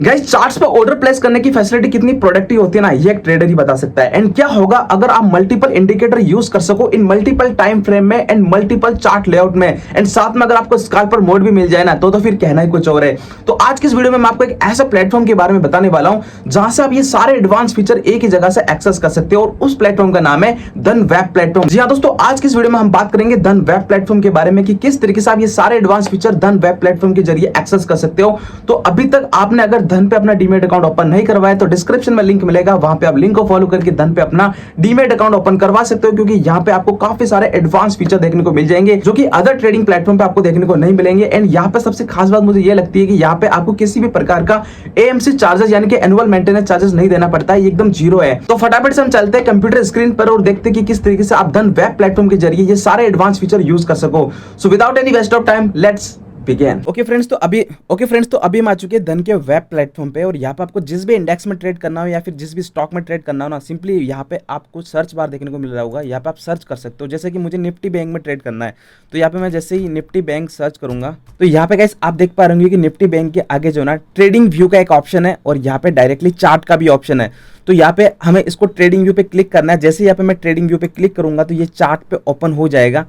Guys charts पे order place करने की फैसिलिटी कितनी प्रोडक्टिव होती है ना, ये एक ट्रेडर ही बता सकता है। एंड क्या होगा अगर आप मल्टीपल इंडिकेटर यूज कर सको इन मल्टीपल टाइम फ्रेम में एंड मल्टीपल चार्ट लेआउट में, एंड साथ में अगर आपको स्कैल्पर मोड भी मिल जाए ना, तो फिर कहना ही कुछ और है। तो आज की इस वीडियो में मैं आपको एक ऐसा प्लेटफॉर्म के बारे में बताने वाला हूं जहां से आप ये सारे एडवांस फीचर एक ही जगह से एक्सेस कर सकते हो, और उस प्लेटफॉर्म का नाम है धन वेब प्लेटफॉर्म। जी हाँ दोस्तों, आज की इस वीडियो में हम बात करेंगे धन वेब प्लेटफॉर्म के बारे में कि किस तरीके से आप ये सारे एडवांस फीचर धन वेब प्लेटफॉर्म के जरिए एक्सेस कर सकते हो। तो अभी तक आपने अगर धन पे अपना डीमेट अकाउंट ओपन नहीं करवाया तो डिस्क्रिप्शन में लिंक मिलेगा, वहां पे आप लिंक को फॉलो करके धन पे अपना डीमेट अकाउंट ओपन करवा सकते हो, क्योंकि यहां पे आपको काफी सारे एडवांस फीचर देखने को मिल जाएंगे जो कि अदर ट्रेडिंग प्लेटफॉर्म पे आपको देखने को नहीं मिलेंगे। एंड यहां पे सबसे खास बात मुझे ये लगती है कि यहां पे आपको किसी भी प्रकार का एएमसी चार्जेस यानी कि एनुअल मेंटेनेंस चार्जेस नहीं देना पड़ता है, एकदम जीरो है। तो फटाफट से हम चलते हैं कंप्यूटर स्क्रीन पर और देखते हैं कि किस तरीके से आप धन वेब प्लेटफॉर्म के जरिए ये सारे एडवांस फीचर यूज कर सको। So without any waste of time let's begin. Okay friends, तो अभी हम आ चुके हैं धन के वेब प्लेटफॉर्म पे, और यहाँ पे आपको जिस भी इंडेक्स में ट्रेड करना हो या फिर जिस भी स्टॉक में ट्रेड करना हो ना, सिंपली यहाँ पे आपको सर्च बार देखने को मिल रहा होगा। यहाँ पे आप सर्च कर सकते हो, जैसे कि मुझे निफ्टी बैंक में ट्रेड करना है, तो यहाँ पे मैं जैसे ही निफ्टी बैंक सर्च करूंगा तो यहाँ पे गाइस आप देख पा रहे होंगे कि निफ्टी बैंक के आगे जो ना ट्रेडिंग व्यू का एक ऑप्शन है, और यहाँ पे डायरेक्टली चार्ट का भी ऑप्शन है। तो यहाँ पे हमें इसको ट्रेडिंग व्यू पे क्लिक करना है। जैसे यहाँ पे मैं ट्रेडिंग व्यू पे क्लिक करूंगा तो ये चार्ट पे ओपन हो जाएगा।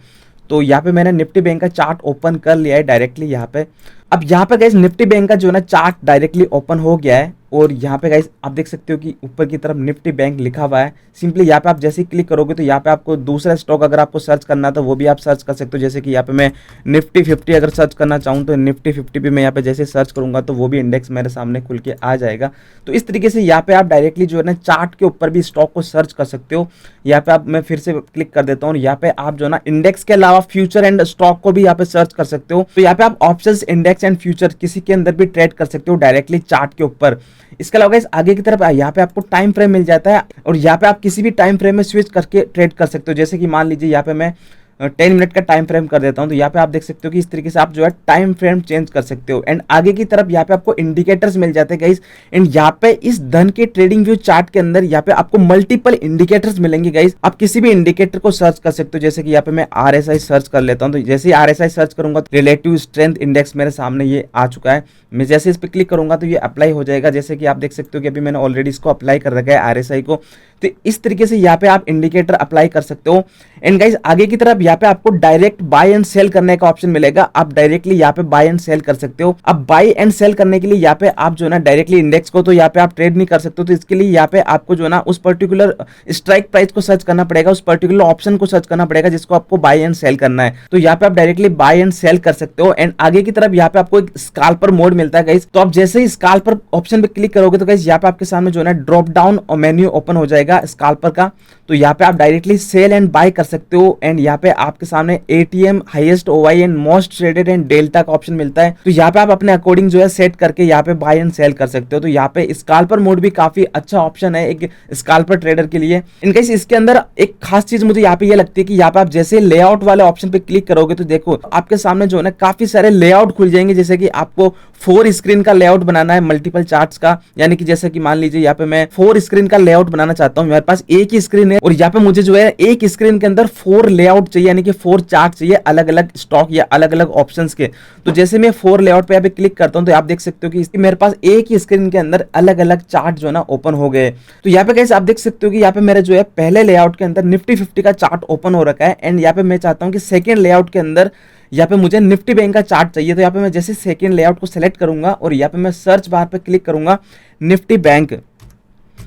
तो यहाँ पे मैंने निफ्टी बैंक का चार्ट ओपन कर लिया है डायरेक्टली यहाँ पे। अब यहाँ पे गाइस निफ्टी बैंक का जो ना चार्ट डायरेक्टली ओपन हो गया है, और यहाँ पे गाइस आप देख सकते हो कि ऊपर की तरफ निफ्टी बैंक लिखा हुआ है। सिंपली यहाँ पे आप जैसे ही क्लिक करोगे तो यहाँ पे आपको दूसरा स्टॉक अगर आपको सर्च करना है तो वो भी आप सर्च कर सकते हो। जैसे कि यहाँ पे मैं निफ्टी 50 अगर सर्च करना चाहूँ तो निफ्टी 50 भी मैं यहाँ पे जैसे सर्च करूंगा तो वो भी इंडेक्स मेरे सामने खुल के आ जाएगा। तो इस तरीके से यहाँ पे आप डायरेक्टली जो है ना चार्ट के ऊपर भी स्टॉक को सर्च कर सकते हो। यहाँ पे आप मैं फिर से क्लिक कर देता हूँ, यहाँ पे आप जो ना इंडेक्स के अलावा फ्यूचर एंड स्टॉक को भी यहाँ पे सर्च कर सकते हो। तो यहाँ पे आप ऑप्शंस, इंडेक्स एंड फ्यूचर किसी के अंदर भी ट्रेड कर सकते हो डायरेक्टली चार्ट के ऊपर। इसके अलावा आगे की तरफ यहाँ पे आपको टाइम फ्रेम मिल जाता है, और यहाँ पे आप किसी भी टाइम फ्रेम में स्विच करके ट्रेड कर सकते हो। जैसे कि मान लीजिए यहाँ पे मैं 10 मिनट का टाइम फ्रेम कर देता हूं, तो यहाँ पे आप देख सकते हो कि इस तरीके से आप जो है टाइम फ्रेम चेंज कर सकते हो। एंड आगे की तरफ यहाँ पे आपको इंडिकेटर्स मिल जाते हैं गाइस। एंड यहाँ पे इस धन के ट्रेडिंग व्यू चार्ट के अंदर यहाँ पे आपको मल्टीपल इंडिकेटर्स मिलेंगे गाइस। आप किसी भी इंडिकेटर को सर्च कर सकते हो। जैसे कि यहाँ पे मैं RSI सर्च कर लेता हूँ, तो जैसे ही RSI सर्च करूंगा तो रिलेटिव स्ट्रेंथ इंडेक्स मेरे सामने ये आ चुका है। मैं जैसे इस पर क्लिक करूंगा तो ये अप्लाई हो जाएगा। जैसे कि आप देख सकते हो कि अभी मैंने ऑलरेडी इसको अप्लाई कर रखा है RSI को। तो इस तरीके से यहाँ पे आप इंडिकेटर अप्लाई कर सकते हो। एंड गाइस आगे की तरफ यहाँ पे आपको डायरेक्ट बाय एंड सेल करने का ऑप्शन मिलेगा। आप डायरेक्टली यहाँ पे बाय एंड सेल कर सकते हो। अब बाय एंड सेल करने के लिए यहाँ पे आप जो ना डायरेक्टली इंडेक्स को तो यहाँ पे आप ट्रेड नहीं कर सकते हो, तो इसके लिए यहाँ पे आपको जो ना उस पर्टिकुलर स्ट्राइक प्राइस को सर्च करना पड़ेगा, उस पर्टिकुलर ऑप्शन को सर्च करना पड़ेगा जिसको आपको बाय एंड सेल करना है। तो यहाँ पे आप डायरेक्टली बाय एंड सेल कर सकते हो। एंड आगे की तरफ यहाँ पे आपको एक स्कैल्पर मोड मिलता है गाइस। तो आप जैसे ही स्कैल्पर ऑप्शन पे क्लिक करोगे तो गाइस यहाँ पे आपके सामने जो है ना ड्रॉप डाउन और मेन्यू ओपन हो जाएगा स्कैल्पर का। तो यहाँ पे आप डायरेक्टली सेल एंड बाय कर सकते हो। एंड यहाँ पे आपके सामने ATM, highest OI and most traded and delta का ऑप्शन मिलता है। तो यहाँ पे आप अपने अकॉर्डिंग जो है सेट करके यहाँ पे बाय एंड सेल कर सकते हो। तो यहाँ पे स्कैल्पर मोड भी काफी अच्छा ऑप्शन है एक स्कैल्पर ट्रेडर के लिए। इनकेस इसके अंदर एक खास चीज मुझे यहाँ पे ये लगती है कि यहाँ पे आप जैसे लेआउट वाले ऑप्शन पे क्लिक करोगे तो देखो आपके सामने जो है ना काफी सारे लेआउट खुल जाएंगे। जैसे कि आपको 4 स्क्रीन का लेआउट बनाना है मल्टीपल चार्ट्स का, यानी कि जैसे कि मान लीजिए यहाँ पे मैं 4 स्क्रीन का लेआउट बनाना चाहता हूँ। मेरे पास एक ही स्क्रीन है और यहाँ पे मुझे जो है एक स्क्रीन के अंदर 4 लेआउट चाहिए, यानी कि 4 चार्ट चाहिए अलग अलग स्टॉक या अलग अलग ऑप्शंस के। तो जैसे मैं 4 लेआउट पे यहाँ पे क्लिक करता हूँ तो आप देख सकते हो कि मेरे पास एक ही स्क्रीन के अंदर अलग अलग चार्ट जो है ना ओपन हो गए। तो यहाँ पे कैसे आप देख सकते हो कि यहाँ पे मेरा जो है पहले लेआउट के अंदर निफ्टी 50 का चार्ट ओपन हो रखा है। एंड यहाँ पे मैं चाहता हूँ कि सेकेंड लेआउट के अंदर यहाँ पे मुझे निफ्टी बैंक का चार्ट चाहिए। तो यहाँ पे मैं जैसे सेकंड लेआउट को सेलेक्ट करूंगा और यहाँ पे मैं सर्च बार पे क्लिक करूंगा निफ्टी बैंक।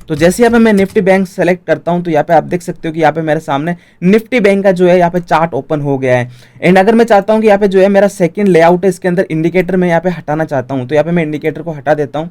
तो जैसे यहाँ पे मैं निफ्टी बैंक सेलेक्ट करता हूं तो यहाँ पे आप देख सकते हो कि यहाँ पे मेरे सामने निफ्टी बैंक का जो है यहाँ पे चार्ट ओपन हो गया है। एंड अगर मैं चाहता हूँ कि यहाँ पे जो है मेरा सेकंड लेआउट है, इसके अंदर इंडिकेटर मैं यहाँ पे हटाना चाहता हूँ, तो यहाँ पे मैं इंडिकेटर को हटा देता हूँ।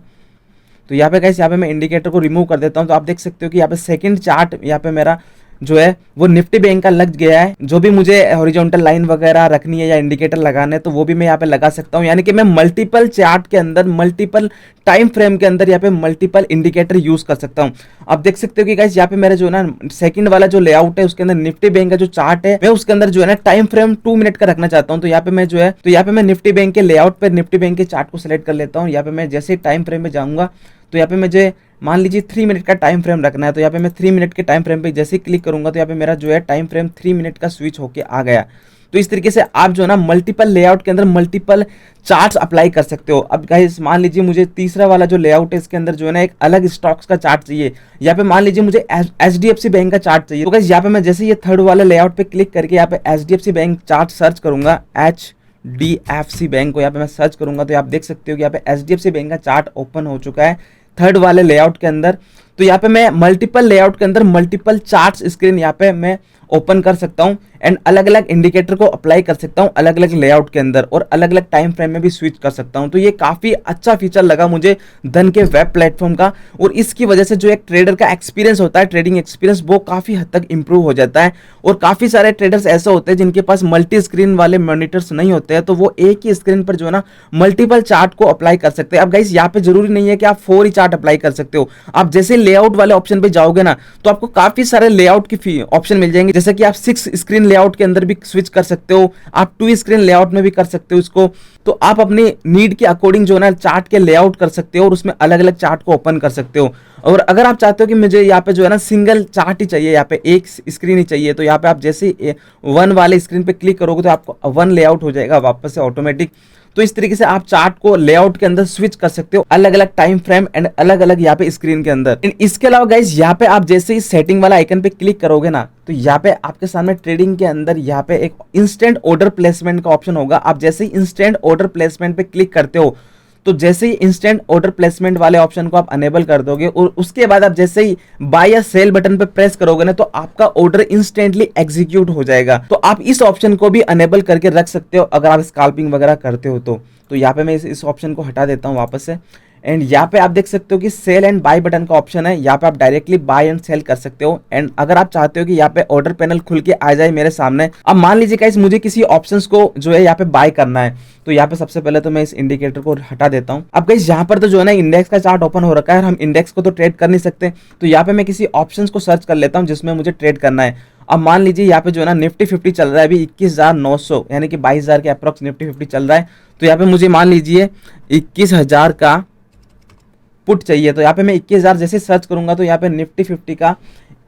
तो यहाँ पे गाइस यहाँ पे मैं इंडिकेटर को रिमूव कर देता हूँ। तो आप देख सकते हो कि यहाँ पे सेकंड चार्ट यहाँ पे मेरा जो है वो निफ्टी बैंक का लग गया है। जो भी मुझे हॉरिजॉन्टल लाइन वगैरह रखनी है या इंडिकेटर लगाने हैं तो वो भी मैं यहाँ पे लगा सकता हूँ। यानी कि मैं मल्टीपल चार्ट के अंदर, मल्टीपल टाइम फ्रेम के अंदर यहाँ पे मल्टीपल इंडिकेटर यूज कर सकता हूँ। आप देख सकते हो कि गाइस यहाँ पे मेरा जो है ना सेकंड वाला जो लेआउट है उसके अंदर निफ्टी बैंक का जो चार्ट है मैं उसके अंदर जो है ना टाइम फ्रेम 2 मिनट का रखना चाहता हूँ। तो यहाँ पे मैं जो है यहाँ पे मैं निफ्टी बैंक के लेआउट पे निफ्टी बैंक के चार्ट को सिलेक्ट कर लेता हूँ। यहाँ पे मैं जैसे टाइम फ्रेम में जाऊंगा तो यहाँ पे मुझे मान लीजिए 3 मिनट का टाइम फ्रेम रखना है। तो यहाँ पे मैं 3 मिनट के टाइम फ्रेम पे जैसे ही क्लिक करूंगा तो यहाँ पे मेरा जो है टाइम फ्रेम 3 मिनट का स्विच होके आ गया। तो इस तरीके से आप जो है ना मल्टीपल लेआउट के अंदर मल्टीपल चार्ट्स अप्लाई कर सकते हो। अब गाइस मान लीजिए मुझे तीसरा वाला जो लेआउट है इसके अंदर जो है ना एक अलग स्टॉक्स का चार्ट चाहिए, यहाँ पे मान लीजिए मुझे HDFC बैंक का चार्ट चाहिए। तो गाइस यहाँ पे मैं जैसे ये थर्ड वाले लेआउट पे क्लिक करके यहाँ पे HDFC बैंक चार्ट सर्च करूंगा, HDFC बैंक को यहाँ पे मैं सर्च करूंगा, तो आप देख सकते हो कि यहाँ पे HDFC बैंक का चार्ट ओपन हो चुका है थर्ड वाले लेआउट के अंदर। तो यहाँ पे मैं मल्टीपल लेआउट के अंदर मल्टीपल चार्ट्स स्क्रीन यहाँ पे मैं ओपन कर सकता हूँ एंड अलग अलग इंडिकेटर को अप्लाई कर सकता हूँ अलग अलग लेआउट के अंदर और अलग अलग टाइम फ्रेम में भी स्विच कर सकता हूँ। तो ये काफ़ी अच्छा फीचर लगा मुझे धन के वेब प्लेटफॉर्म का, और इसकी वजह से जो एक ट्रेडर का एक्सपीरियंस होता है, ट्रेडिंग एक्सपीरियंस, वो काफ़ी हद तक इंप्रूव हो जाता है। और काफ़ी सारे ट्रेडर्स ऐसे होते हैं जिनके पास मल्टी स्क्रीन वाले मॉनिटर्स नहीं होते हैं, तो वो एक ही स्क्रीन पर जो है ना मल्टीपल चार्ट को अप्लाई कर सकते हैं। अब गाइस यहाँ पे जरूरी नहीं है कि आप 4 ही चार्ट अप्लाई कर सकते हो, आप जैसे लेआउट वाले ऑप्शन पे जाओगे ना तो आपको काफ़ी सारे लेआउट की ऑप्शन मिल जाएंगे, जैसे कि आप 6 स्क्रीन लेआउट के अंदर भी स्विच कर सकते हो, आप 2 स्क्रीन लेआउट में भी कर सकते हो इसको। तो आप अपनी नीड के अकॉर्डिंग जो है ना चार्ट के लेआउट कर सकते हो और उसमें अलग अलग चार्ट को ओपन कर सकते हो। और अगर आप चाहते हो कि मुझे यहाँ पे जो है ना सिंगल चार्ट ही चाहिए, यहाँ पे एक स्क्रीन ही चाहिए, तो यहाँ पे आप जैसे 1 वाले स्क्रीन पे क्लिक करोगे तो आपको 1 लेआउट हो जाएगा वापस से ऑटोमेटिक। तो इस तरीके से आप चार्ट को लेआउट के अंदर स्विच कर सकते हो अलग अलग टाइम फ्रेम एंड अलग अलग यहाँ पे स्क्रीन के अंदर। इसके अलावा गाइस यहाँ पे आप जैसे ही सेटिंग वाला आइकन पे क्लिक करोगे ना तो यहाँ पे आपके सामने ट्रेडिंग के अंदर यहाँ पे एक इंस्टेंट ऑर्डर प्लेसमेंट का ऑप्शन होगा। आप जैसे ही इंस्टेंट ऑर्डर प्लेसमेंट पे क्लिक करते हो तो जैसे ही इंस्टेंट ऑर्डर प्लेसमेंट वाले ऑप्शन को आप अनेबल कर दोगे और उसके बाद आप जैसे ही बाय या सेल बटन पे प्रेस करोगे ना तो आपका ऑर्डर इंस्टेंटली एग्जीक्यूट हो जाएगा। तो आप इस ऑप्शन को भी अनेबल करके रख सकते हो अगर आप स्कैल्पिंग वगैरह करते हो तो यहाँ पे मैं इस ऑप्शन को हटा देता हूँ वापस से। एंड यहाँ पे आप देख सकते हो कि सेल एंड बाय बटन का ऑप्शन है, यहाँ पे आप डायरेक्टली बाय एंड सेल कर सकते हो। एंड अगर आप चाहते हो कि यहाँ पे ऑर्डर पैनल खुल के आ जाए मेरे सामने, अब मान लीजिए गाइस मुझे किसी ऑप्शंस को जो है यहाँ पे बाय करना है, तो यहाँ पे सबसे पहले तो मैं इस इंडिकेटर को हटा देता हूँ। अब गाइस यहाँ पर तो जो है ना इंडेक्स का चार्ट ओपन हो रखा है, हम इंडेक्स को तो ट्रेड कर नहीं सकते, तो यहाँ पे मैं किसी ऑप्शन को सर्च कर लेता हूँ जिसमें मुझे ट्रेड करना है। अब मान लीजिए यहाँ पे जो है ना निफ्टी 50 चल रहा है अभी 21,900 यानी कि 22,000 के अप्रॉक्स निफ्टी 50 चल रहा है। तो यहाँ पे मुझे मान लीजिए 21,000 का पुट चाहिए, तो यहाँ पे मैं 21,000 जैसे सर्च करूंगा तो यहाँ पे निफ्टी 50 का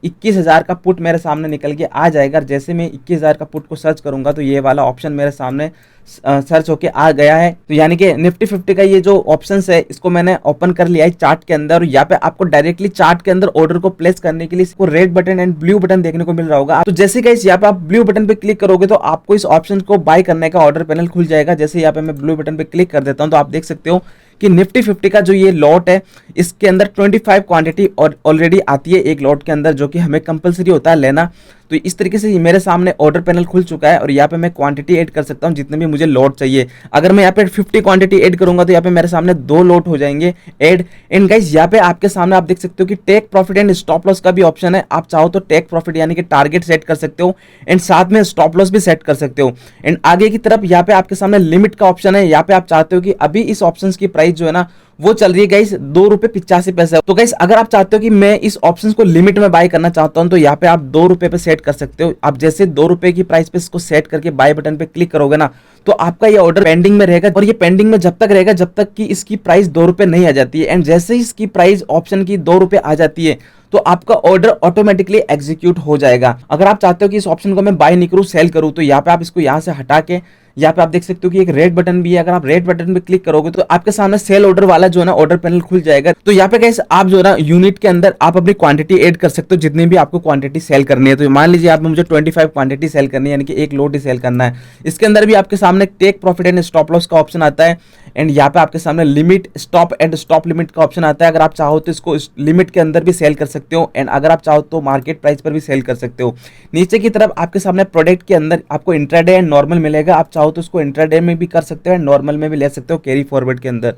21,000 का पुट मेरे सामने निकल के आ जाएगा। जैसे मैं 21,000 का पुट को सर्च करूंगा तो ये वाला ऑप्शन मेरे सामने सर्च होके आ गया है। तो यानी कि निफ्टी 50 का ये जो ऑप्शंस है इसको मैंने ओपन कर लिया है चार्ट के अंदर, और यहाँ पे आपको डायरेक्टली चार्ट के अंदर ऑर्डर को प्लेस करने के लिए इसको red button and blue button देखने को मिल रहा होगा। तो जैसे गाइस यहाँ पे आप ब्लू बटन पे क्लिक करोगे तो आपको इस ऑप्शन को बाय करने का ऑर्डर पैनल खुल जाएगा। जैसे यहाँ पे मैं ब्लू बटन पे क्लिक कर देता हूँ तो आप देख सकते हो कि निफ्टी 50 का जो ये लॉट है इसके अंदर 25 क्वांटिटी और ऑलरेडी आती है एक लॉट के अंदर, जो कि हमें कंपलसरी होता है लेना। तो इस तरीके से मेरे सामने ऑर्डर पैनल खुल चुका है और यहाँ पे मैं क्वांटिटी ऐड कर सकता हूँ जितने भी मुझे लॉट चाहिए। अगर मैं यहाँ पे 50 क्वांटिटी ऐड करूंगा तो यहाँ पे मेरे सामने 2 लॉट हो जाएंगे ऐड। एंड गाइस यहाँ पे आपके सामने आप देख सकते हो कि take profit and stop loss का भी ऑप्शन है। आप चाहो तो टेक प्रॉफिट यानी कि टारगेट सेट कर सकते हो एंड साथ में स्टॉप लॉस भी सेट कर सकते हो। एंड आगे की तरफ यहाँ पे आपके सामने लिमिट का ऑप्शन है। यहाँ पे आप चाहते हो कि अभी इस ऑप्शन की प्राइस जो है ना वो चल रही है गाइस 2 रुपए 85 पैसे। तो गाइस अगर आप चाहते हो कि मैं इस ऑप्शन को लिमिट में बाय करना चाहता हूं तो यहाँ पे आप 2 रुपए पे सेट कर सकते हो। आप जैसे 2 रुपए की प्राइस पे इसको सेट करके बाय बटन पे क्लिक करोगे ना तो आपका ये ऑर्डर पेंडिंग में रहेगा, और ये पेंडिंग में जब तक रहेगा जब तक कि इसकी प्राइस 2 रुपए नहीं आ जाती है। एंड जैसे ही इसकी प्राइस ऑप्शन की 2 रुपए आ जाती है तो आपका ऑर्डर ऑटोमेटिकली एग्जीक्यूट हो जाएगा। अगर आप चाहते हो कि इस ऑप्शन को मैं बाय नहीं करूं सेल करूं तो यहाँ पे आप इसको यहाँ से हटा के यहाँ पे आप देख सकते हो कि एक रेड बटन भी है। अगर आप रेड बटन पे क्लिक करोगे तो आपके सामने सेल ऑर्डर वाला जो है ना ऑर्डर पैनल खुल जाएगा। तो यहाँ पे गाइस आप जो है ना यूनिट के अंदर आप अपनी क्वांटिटी ऐड कर सकते हो जितनी भी आपको क्वांटिटी सेल करनी है। तो मान लीजिए आप मुझे 25 क्वांटिटी सेल करनी है यानी कि एक लोट ही सेल करना है। इसके अंदर भी आपके सामने take profit and stop loss का ऑप्शन आता है एंड यहाँ पे आपके सामने limit stop and stop limit का ऑप्शन आता है। अगर आप चाहो तो इसको लिमिट के अंदर भी सेल कर सकते हो एंड अगर आप चाहो तो मार्केट प्राइस पर भी सेल कर सकते हो। नीचे की तरफ आपके सामने प्रोडक्ट के अंदर आपको इंट्राडे एंड नॉर्मल मिलेगा। आप चाहो तो इसको इंट्राडे में भी कर सकते हो एंड नॉर्मल में भी ले सकते हो कैरी फॉरवर्ड के अंदर,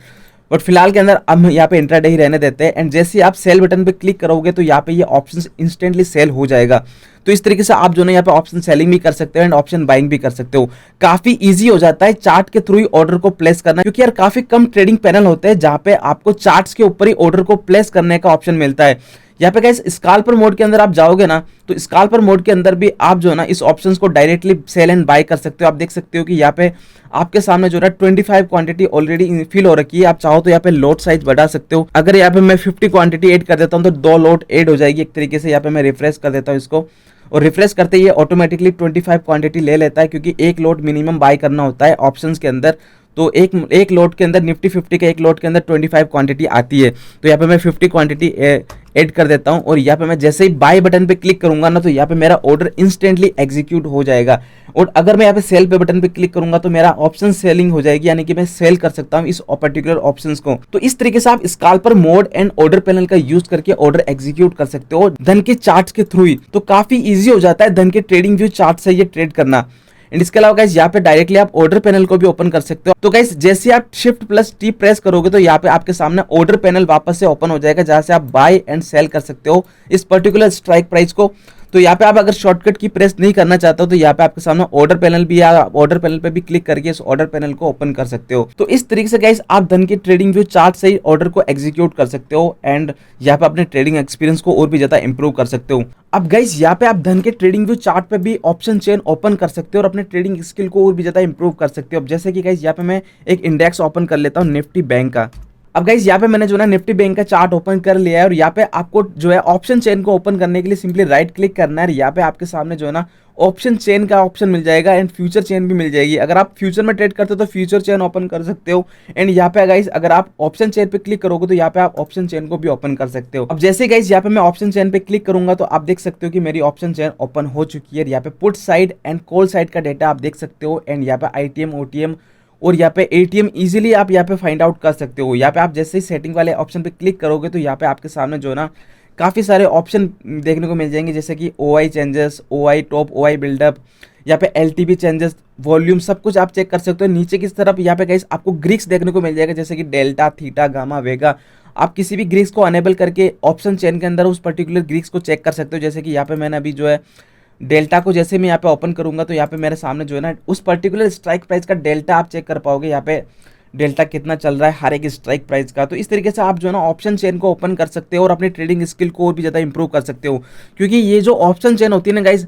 बट फिलहाल के अंदर हम यहाँ पे इंट्राडे ही रहने देते हैं। एंड जैसे आप सेल बटन पे क्लिक करोगे तो यहाँ पे ये ऑप्शन इंस्टेंटली सेल हो जाएगा। तो इस तरीके से आप जो है यहाँ पे ऑप्शन सेलिंग भी कर सकते हो एंड ऑप्शन बाइंग भी कर सकते हो। काफी इजी हो जाता है चार्ट के थ्रू ही ऑर्डर को प्लेस करना, क्योंकि यार काफी कम ट्रेडिंग पैनल होते हैं जहां पे आपको चार्ट्स के ऊपर ही ऑर्डर को प्लेस करने का ऑप्शन मिलता है। यहाँ पे गाइस स्कैल्पर मोड के अंदर आप जाओगे ना तो स्कैल्पर मोड के अंदर भी आप जो है ना इस ऑप्शंस को डायरेक्टली सेल एंड बाय कर सकते हो। आप देख सकते हो कि यहाँ पे आपके सामने जो है 25 क्वांटिटी ऑलरेडी फिल हो रखी है। आप चाहो तो यहाँ पे लोट साइज बढ़ा सकते हो। अगर यहाँ पे मैं 50 क्वांटिटी ऐड कर देता हूँ तो 2 लोट ऐड हो जाएगी एक तरीके से। यहाँ पे मैं रिफ्रेश कर देता हूँ इसको और रिफ्रेश करते ही ऑटोमेटिकली 25 क्वांटिटी ले लेता है, क्योंकि एक लोट मिनिमम बाय करना होता है ऑप्शंस के अंदर। तो एक लोट के अंदर निफ्टी 50 के एक लोट के अंदर 25 क्वांटिटी आती है। तो यहाँ पे मैं 50 क्वांटिटी ऐड कर देता हूँ, और यहाँ पे मैं जैसे ही बाय बटन पे क्लिक करूंगा ना, तो यहाँ पे मेरा ऑर्डर इंस्टेंटली एग्जीक्यूट हो जाएगा। और अगर मैं यहाँ पे सेल पे बटन पे क्लिक करूंगा तो मेरा ऑप्शन सेलिंग हो जाएगी, यानी कि मैं सेल कर सकता हूँ इस पर्टिकुलर ऑप्शंस को। तो इस तरीके से आप scalper mode and order panel का यूज करके ऑर्डर एग्जीक्यूट कर सकते हो धन के चार्ट के थ्रू ही। तो काफी ईजी हो जाता है धन के ट्रेडिंग व्यू चार्ट से ये ट्रेड करना। एंड इसके अलावा गाइस यहाँ पे डायरेक्टली आप ऑर्डर पैनल को भी ओपन कर सकते हो। तो गाइस जैसे आप Shift+T प्रेस करोगे तो यहाँ पे आपके सामने ऑर्डर पैनल वापस से ओपन हो जाएगा, जहां से आप बाय एंड सेल कर सकते हो इस पर्टिकुलर स्ट्राइक प्राइस को। तो यहाँ पे आप अगर शॉर्टकट की प्रेस नहीं करना चाहते हो तो यहाँ पे आपके सामने ऑर्डर पैनल भी है, ऑर्डर पैनल पे भी क्लिक करके इस ऑर्डर पैनल को ओपन कर सकते हो। तो इस तरीके से गाइस आप धन के ट्रेडिंग व्यू चार्ट से ही ऑर्डर को एग्जीक्यूट कर सकते हो, एंड यहाँ पे अपने ट्रेडिंग एक्सपीरियंस को और भी ज्यादा इंप्रूव कर सकते हो। अब गाइस यहाँ पे आप धन के ट्रेडिंग व्यू चार्ट पे भी ऑप्शन चेन ओपन कर सकते हो और अपने ट्रेडिंग स्किल को और भी ज्यादा इंप्रूव कर सकते हो। अब जैसे कि गाइस यहाँ पे मैं एक इंडेक्स ओपन कर लेता हूँ निफ्टी बैंक का। अब गाइस यहाँ पे मैंने जो है निफ्टी बैंक का चार्ट ओपन कर लिया है, और यहाँ पे आपको जो है ऑप्शन चेन को ओपन करने के लिए सिंपली राइट क्लिक करना है। यहाँ पे आपके सामने जो है ना ऑप्शन चेन का ऑप्शन मिल जाएगा, एंड फ्यूचर चेन भी मिल जाएगी। अगर आप फ्यूचर में ट्रेड करते हो तो फ्यूचर चेन ओपन कर सकते हो, एंड यहाँ पे गाइस अगर आप ऑप्शन चेन पे क्लिक करोगे तो यहाँ पे आप ऑप्शन चेन को भी ओपन कर सकते हो। अब जैसे गाइस यहाँ पे मैं ऑप्शन चेन पे क्लिक करूंगा तो आप देख सकते हो कि मेरी ऑप्शन चेन ओपन हो चुकी है। यहाँ पे put side and call side का डेटा आप देख सकते हो, एंड यहाँ पे ITM OTM और यहाँ पे ATM इजीली आप यहाँ पे फाइंड आउट कर सकते हो। यहाँ पे आप जैसे ही सेटिंग वाले ऑप्शन पे क्लिक करोगे तो यहाँ पे आपके सामने जो है ना काफ़ी सारे ऑप्शन देखने को मिल जाएंगे, जैसे कि OI changes, OI top, OI buildup, यहाँ पे LTV चेंजेस, वॉल्यूम, सब कुछ आप चेक कर सकते हो। नीचे की तरफ यहाँ पे गाइस आपको ग्रीक्स देखने को मिल जाएगा, जैसे कि डेल्टा, थीटा, गामा, वेगा। आप किसी भी ग्रीक्स को अनेबल करके ऑप्शन चेन के अंदर उस पर्टिकुलर ग्रीक्स को चेक कर सकते हो। जैसे कि यहाँ पे मैंने अभी जो है डेल्टा को जैसे मैं यहाँ पे ओपन करूंगा तो यहाँ पे मेरे सामने जो है ना उस पर्टिकुलर स्ट्राइक प्राइस का डेल्टा आप चेक कर पाओगे। यहाँ पे डेल्टा कितना चल रहा है हर एक स्ट्राइक प्राइस का। तो इस तरीके से आप जो है ना ऑप्शन चेन को ओपन कर सकते हो और अपनी ट्रेडिंग स्किल को और भी ज़्यादा इंप्रूव कर सकते हो, क्योंकि ये जो ऑप्शन चेन होती है ना गाइज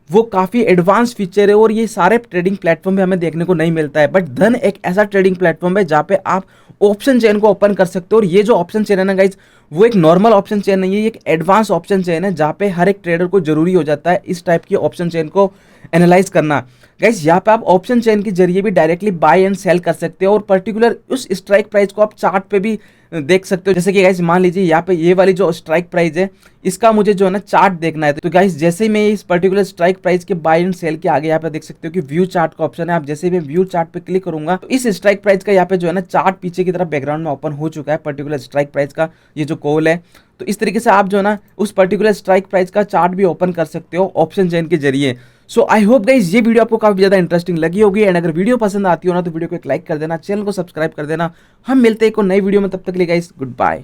वो काफ़ी एडवांस फीचर है, और ये सारे ट्रेडिंग प्लेटफॉर्म पे हमें देखने को नहीं मिलता है। बट धन एक ऐसा ट्रेडिंग प्लेटफॉर्म है जहाँ पे आप ऑप्शन चेन को ओपन कर सकते हो। और ये जो ऑप्शन चेन है ना गाइज वो एक नॉर्मल ऑप्शन चेन नहीं है, ये एक एडवांस ऑप्शन चेन है, जहाँ पे हर एक ट्रेडर को जरूरी हो जाता है इस टाइप की ऑप्शन चेन को एनालाइज करना। गाइस यहाँ पे आप ऑप्शन चेन के जरिए भी डायरेक्टली बाय एंड सेल कर सकते हो, और पर्टिकुलर उस स्ट्राइक प्राइस को आप चार्ट पे भी देख सकते हो। जैसे कि गाइस मान लीजिए यहाँ पे ये वाली जो स्ट्राइक प्राइस है इसका मुझे जो है ना चार्ट देखना है। तो गाइस जैसे ही मैं इस पर्टिकुलर स्ट्राइक प्राइस के बाय एंड सेल के आगे यहाँ पे देख सकते हो कि व्यू चार्ट का ऑप्शन है। आप जैसे ही मैं व्यू चार्ट पे क्लिक करूंगा तो इस स्ट्राइक प्राइस का यहाँ पे जो है ना चार्ट पीछे की तरफ बैकग्राउंड में ओपन हो चुका है, पर्टिकुलर स्ट्राइक प्राइस का ये जो कॉल है। तो इस तरीके से आप जो है ना उस पर्टिकुलर स्ट्राइक प्राइस का चार्ट भी ओपन कर सकते हो ऑप्शन चेन के जरिए। सो आई होप गाइस ये वीडियो आपको काफी ज्यादा इंटरेस्टिंग लगी होगी, एंड अगर वीडियो पसंद आती हो ना तो वीडियो को एक लाइक कर देना, चैनल को सब्सक्राइब कर देना। हम मिलते हैं एक और नई वीडियो में, तब तक के लिए गाइस गुड बाय।